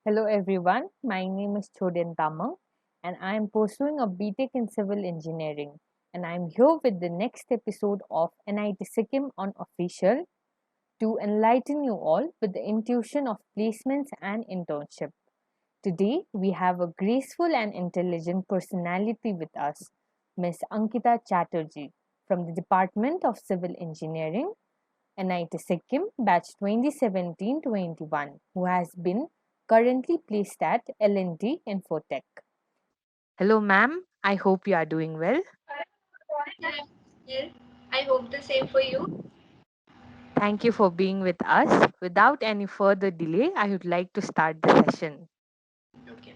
Hello everyone, my name is Chodyan Tamang and I am pursuing a BTech in Civil Engineering and I am here with the next episode of NIT Sikkim on Official to enlighten you all with the intuition of placements and internship. Today we have a graceful and intelligent personality with us, Miss Ankita Chatterjee from the Department of Civil Engineering, NIT Sikkim, batch 2017-21, who has been currently placed at L&T Infotech. Hello, ma'am. I hope you are doing well. Yeah, yeah. I hope the same for you. Thank you for being with us. Without any further delay, I would like to start the session. Okay.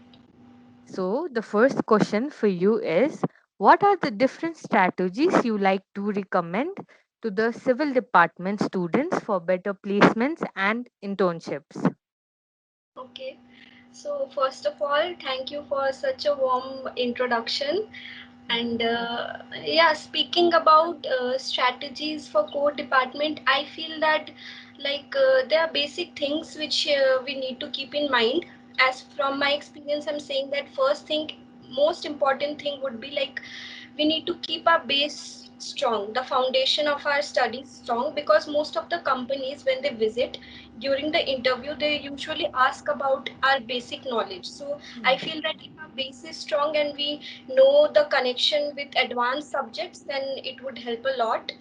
So, the first question for you is, what are the different strategies you like to recommend to the civil department students for better placements and internships? Okay. So first of all, thank you for such a warm introduction. And yeah, speaking about strategies for core department, I feel that there are basic things which we need to keep in mind. As from my experience, I'm saying that first thing, most important thing would be like we need to keep our base strong, the foundation of our studies strong, because most of the companies when they visit during the interview they usually ask about our basic knowledge. So I feel that if our base is strong and we know the connection with advanced subjects, then it would help a lot.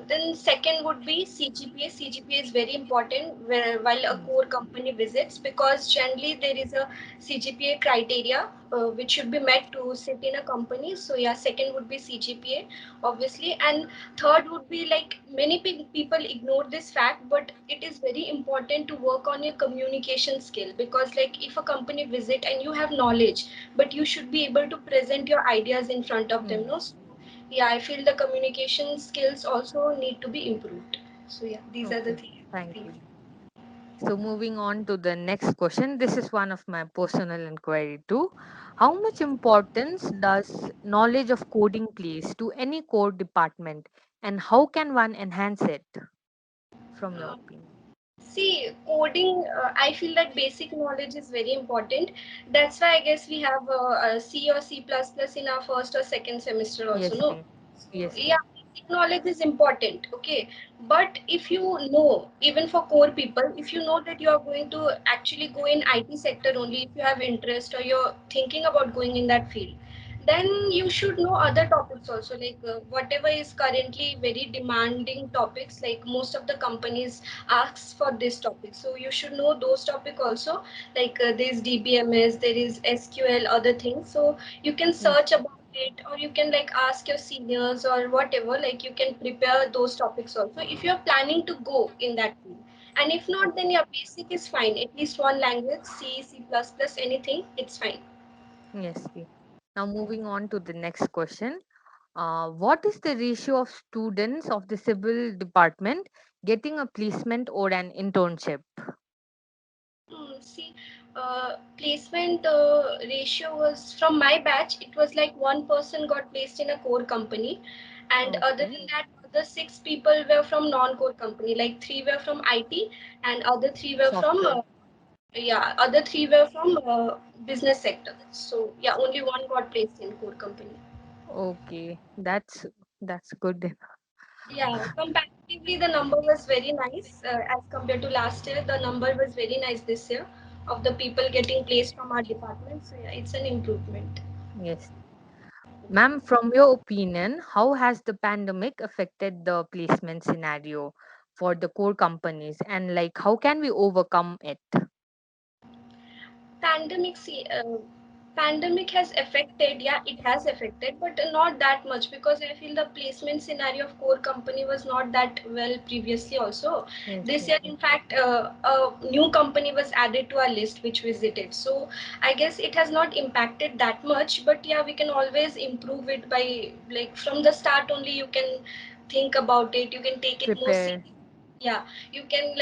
Then second would be CGPA. CGPA is very important while a core company visits, because generally there is a CGPA criteria which should be met to sit in a company. So yeah, second would be CGPA, obviously, and third would be like many people ignore this fact, but it is very important to work on your communication skill, because like if a company visit and you have knowledge, but you should be able to present your ideas in front of them, no? So, yeah, I feel the communication skills also need to be improved. So yeah, these are the Okay, things I thank think. you. So, moving on to the next question. This is one of my personal inquiry too. How much importance does knowledge of coding place to any core department, and how can one enhance it, from your Uh, opinion? See, coding, I feel that basic knowledge is very important. That's why I guess we have a C or C++ plus plus in our first or second semester also, Yes, no? ma'am. So, Yes, yeah, ma'am. basic knowledge is important, okay? But if you know, even for core people, if you know that you are going to actually go in IT sector only, if you have interest or you're thinking about going in that field, then you should know other topics also, like whatever is currently very demanding topics, like most of the companies asks for this topic, so you should know those topic also, like there's DBMS, there is SQL, other things, so you can Yes, search about it, or you can like ask your seniors or whatever, like you can prepare those topics also if you're planning to go in that field. And if not, then your basic is fine, at least one language, C, C++, anything, it's fine. yes. Now, moving on to the next question. What is the ratio of students of the civil department getting a placement or an internship? See, placement ratio was from my batch. It was like one person got placed in a core company, and other Okay. than that, other six people were from non-core company. Like three were from IT, and other three were from Software. other three were from business sector. So yeah, only one got placed in core company. Okay, that's good. Yeah, comparatively, the number was very nice as compared to last year. The number was very nice this year of the people getting placed from our department. So yeah, it's an improvement. Yes. Ma'am, from your opinion, how has the pandemic affected the placement scenario for the core companies, and like how can we overcome it? Pandemic, see, pandemic has affected, yeah, it has affected, but not that much, because I feel the placement scenario of core company was not that well previously also. Yes, This yes, year, in fact, a new company was added to our list which visited. So I guess it has not impacted that much, but yeah, we can always improve it by like from the start only you can think about it, you can take it more prepare. seriously. Yeah, you can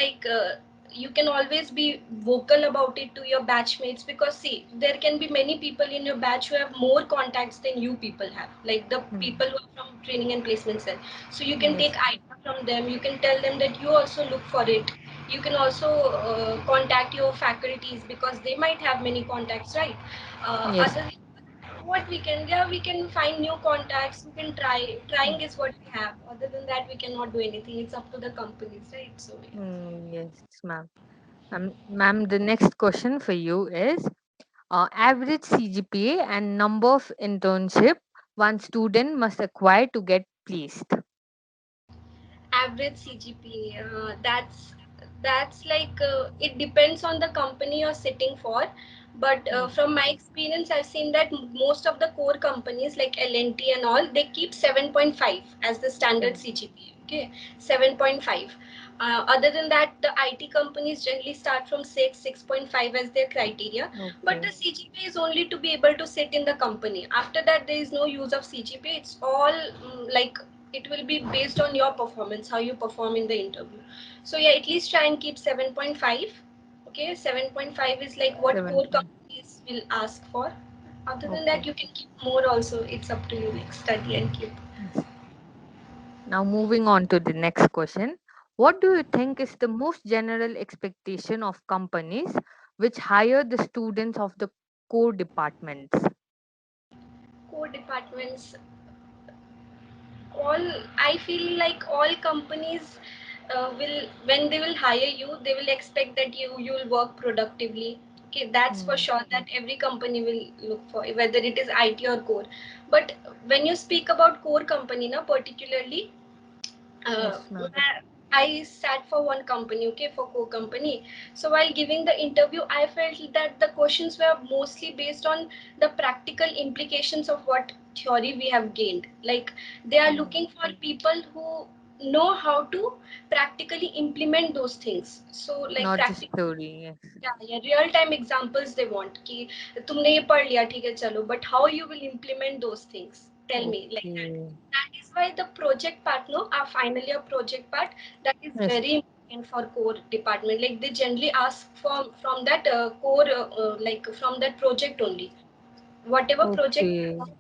you can always be vocal about it to your batchmates, because see, there can be many people in your batch who have more contacts than you people have, like the Hmm. people who are from training and placement cell. So you can Yes, take idea from them, you can tell them that you also look for it. You can also contact your faculties because they might have many contacts, right? Yes. Other what we can, yeah, we can find new contacts. We can trying is what we have. Other than that, we cannot do anything. It's up to the companies, right? So yeah. Yes, ma'am. Ma'am, the next question for you is average CGPA and number of internship one student must acquire to get placed. Average CGPA. That's like it depends on the company you're sitting for. But Mm. from my experience, I've seen that most of the core companies like L&T and all, they keep 7.5 as the standard Seven. CGPA. Okay, 7.5. Other than that, the IT companies generally start from 6.5 as their criteria. But Okay. the CGPA is only to be able to sit in the company. After that, there is no use of CGPA. It's all like it will be based on your performance, how you perform in the interview. So yeah, at least try and keep 7.5. Okay, 7.5 is like what Seven core point. companies will ask for. Other than that, Okay. you can keep more also. It's up to you, like study and keep. Yes. Now moving on to the next question. What do you think is the most general expectation of companies which hire the students of the core departments? Core departments, all, I feel like all companies will, when they will hire you, they will expect that you'll work productively. Okay, that's for Mm. sure, that every company will look for, whether it is IT or core. But when you speak about core company now particularly, uh, Yes, ma'am. I sat for one company, okay, for co-company. So while giving the interview, I felt that the questions were mostly based on the practical implications of what theory we have gained. Like they are Mm. looking for people who know how to practically implement those things. So like Not just practical, theory. Yes. या real time examples they want कि तुमने ये पढ़ लिया ठीक है चलो but how you will implement those things tell me like Okay. that is why the project part, no, our final year project part, that is Yes. very important for core department. Like they generally ask from that core like from that project only, whatever project you Okay. have,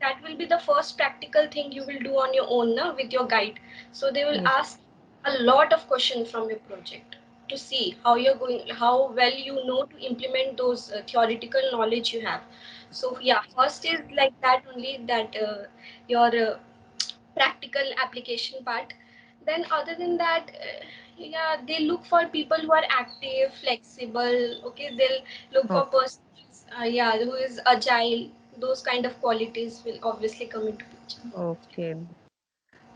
that will be the first practical thing you will do on your own na, with your guide. So they will Yes. ask a lot of questions from your project to see how you're going, how well you know to implement those theoretical knowledge you have. So yeah, first is like that only, that your practical application part. Then other than that, yeah, they look for people who are active, flexible. Okay, they'll look for Okay. persons, yeah, who is agile. Those kind of qualities will obviously come into picture. Okay.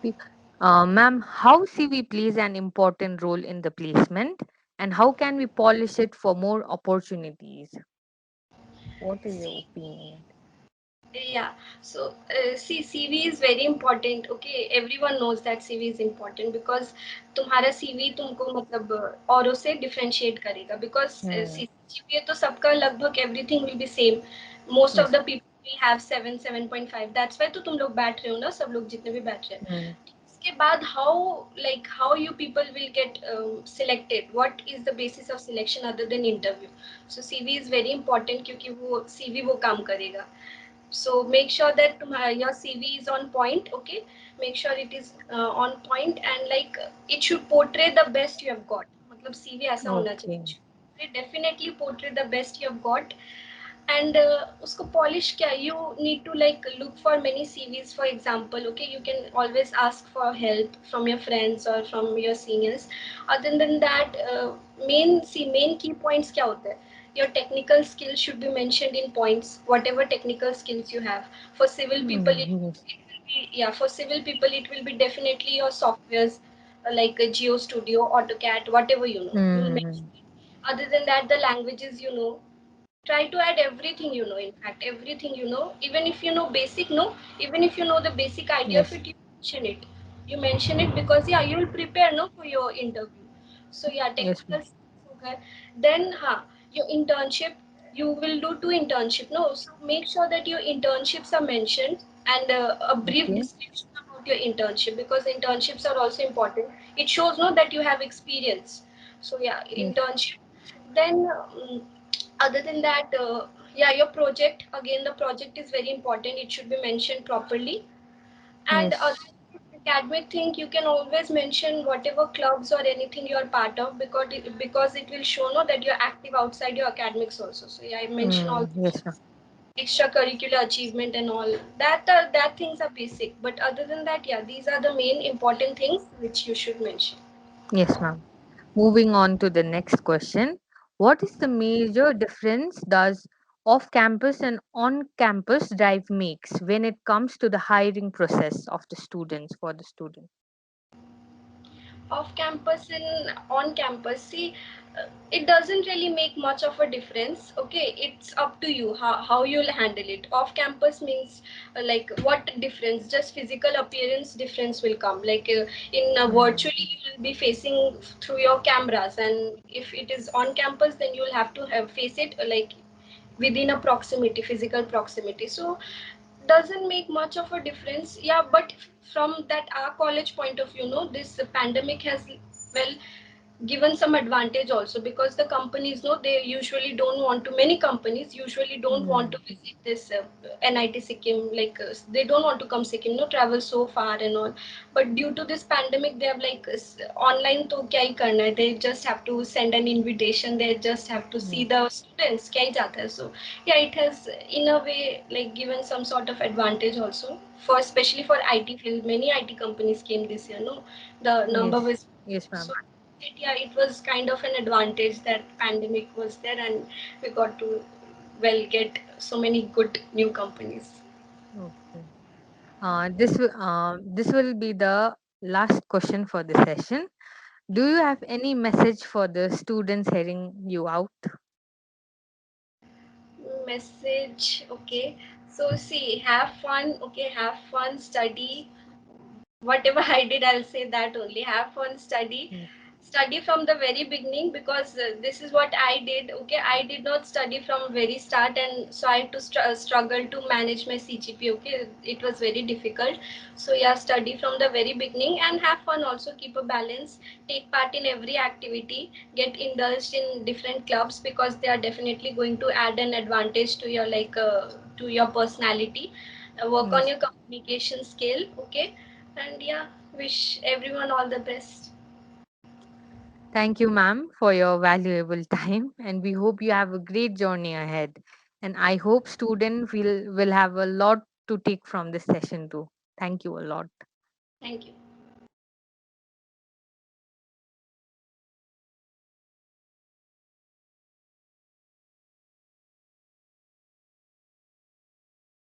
P- ma'am, how CV plays an important role in the placement and how can we polish it for more opportunities? What is your See, opinion on yeah. So see, CV is very important. Okay, everyone knows that CV is important because तुम्हारा CV तुमको मतलब औरों से differentiate करेगा, because that? Hmm. CGPA तो सबका लगभग everything will be same. Most of Yes. the people will have 7.5. That's why तो तुम लोग बैठ रहे हो ना, सब लोग जितने भी बैठ रहे हैं. Hmm. उसके बाद how you people will get selected, what is the basis of selection other than interview. So CV is very important क्योंकि वो CV वो काम करेगा. So make sure that your CV is on point. Okay, make sure it is on point, and like it should portray the best you have got. मतलब CV ऐसा होना Okay. चाहिए. It definitely portray the best you have got. And usko polish kya, you need to like look for many CVs, for example. Okay, you can always ask for help from your friends or from your seniors. Other than that, main key points kya hote hai, your technical skills should be mentioned in points, whatever technical skills you have. For civil people Hmm. Yes. it will be, yeah, for civil people it will be definitely your softwares, like Geo Studio, AutoCAD, whatever you know, you will Hmm. mention it. Other than that, the languages you know, try to add everything you know, in fact everything you know, even if you know basic, no, even if you know the basic idea of Yes. it, you mention it because yeah, you will prepare no for your interview. So yeah, Yes, technical ma'am. skills okay. Then your internship, you will do two internship, no, so make sure that your internships are mentioned, and a brief Okay. description about your internship, because internships are also important. It shows no that you have experience. So yeah, Yes. internship. Then other than that, yeah, your project, again the project is very important, it should be mentioned properly. And Yes. academic thing, you can always mention whatever clubs or anything you are part of, because it will show no that you're active outside your academics also. So yeah, I mention all Yes, ma'am. extracurricular achievement and all that. That things are basic, but other than that, yeah, these are the main important things which you should mention. Yes, ma'am. Moving on to the next question. What is the major difference does off campus and on campus drive makes when it comes to the hiring process of the students for the student? Off campus and on campus, see, it doesn't really make much of a difference. Okay, it's up to you how you'll handle it. Off campus means like what difference, just physical appearance difference will come, like in virtually you will be facing through your cameras, and if it is on campus then you'll have to have face it like within a proximity, physical proximity. So doesn't make much of a difference. Yeah, but from that our college point of view, no, this pandemic has, well, given some advantage also, because the companies know they usually don't want to, many companies usually don't want to Mm. visit this NIT Sikkim, like they don't want to come Sikkim, no, travel so far and all. But due to this pandemic they have like online to kya hi karna hai, they just have to send an invitation, they just have to see Mm. the students kya hi jata hai. So yeah, it has in a way like given some sort of advantage also, for especially for IT field. Many IT companies came this year, no, the number Yes. was Yes, ma'am. so yeah, it was kind of an advantage that pandemic was there and we got to, well, get so many good new companies. Okay. This will be the last question for the session. Do you have any message for the students hearing you out? Message, okay. So see, have fun, okay, have fun, study. Whatever I did, I'll say that only. Have fun, Mm. study from the very beginning, because this is what I did. Okay, I did not study from very start, and so I had to struggle to manage my CGP. Okay, it was very difficult. So yeah, study from the very beginning and have fun. Also keep a balance. Take part in every activity. Get indulged in different clubs, because they are definitely going to add an advantage to your like to your personality. Work on Yes. your communication skill. Okay, and yeah, wish everyone all the best. Thank you, ma'am, for your valuable time, and we hope you have a great journey ahead. And I hope students will have a lot to take from this session too. Thank you a lot. Thank you.